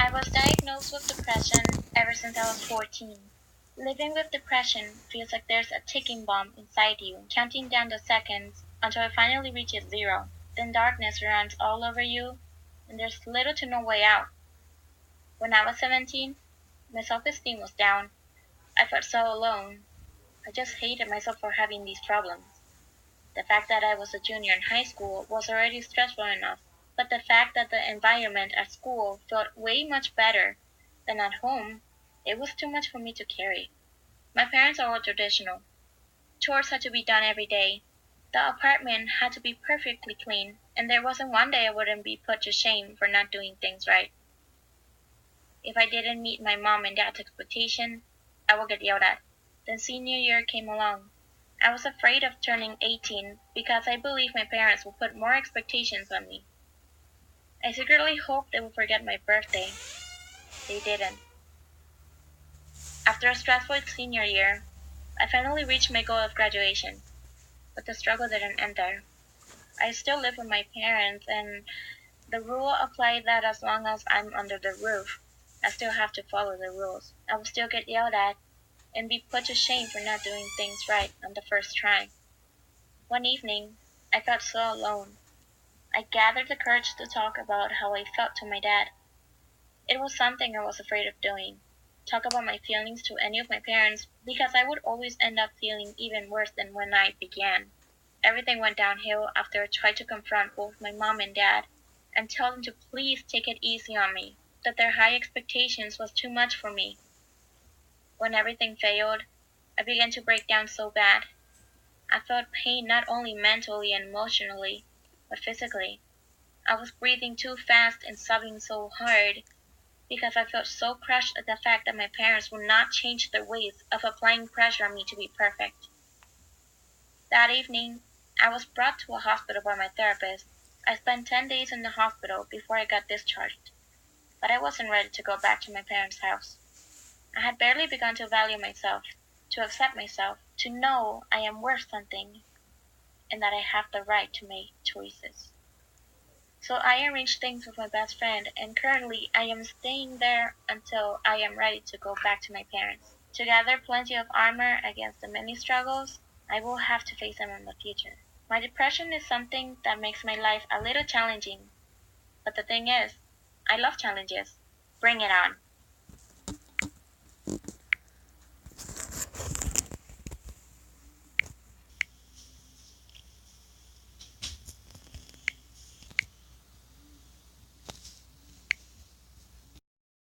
I was diagnosed with depression ever since I was 14. Living with depression feels like there's a ticking bomb inside you, counting down the seconds until it finally reaches zero. Then darkness runs all over you, and there's little to no way out. When I was 17, my self-esteem was down. I felt so alone. I just hated myself for having these problems. The fact that I was a junior in high school was already stressful enough, but the fact that the environment at school felt way much better than at home, it was too much for me to carry. My parents are all traditional. Chores had to be done every day. The apartment had to be perfectly clean, and there wasn't one day I wouldn't be put to shame for not doing things right. If I didn't meet my mom and dad's expectation, I would get yelled at. Then senior year came along. I was afraid of turning 18 because I believed my parents would put more expectations on me. I secretly hoped they would forget my birthday. They didn't. After a stressful senior year, I finally reached my goal of graduation, but the struggle didn't end there. I still live with my parents, and the rule applied that as long as I'm under the roof, I still have to follow the rules. I will still get yelled at and be put to shame for not doing things right on the first try. One evening, I felt so alone. I gathered the courage to talk about how I felt to my dad. It was something I was afraid of doing. Talk about my feelings to any of my parents because I would always end up feeling even worse than when I began. Everything went downhill after I tried to confront both my mom and dad and tell them to please take it easy on me, that their high expectations was too much for me. When everything failed, I began to break down so bad. I felt pain not only mentally and emotionally, but physically. I was breathing too fast and sobbing so hard because I felt so crushed at the fact that my parents would not change their ways of applying pressure on me to be perfect. That evening, I was brought to a hospital by my therapist. I spent 10 days in the hospital before I got discharged, but I wasn't ready to go back to my parents' house. I had barely begun to value myself, to accept myself, to know I am worth something, and that I have the right to make choices. So I arranged things with my best friend, and currently I am staying there until I am ready to go back to my parents. To gather plenty of armor against the many struggles I will have to face them in the future. My depression is something that makes my life a little challenging, but the thing is, I love challenges. Bring it on.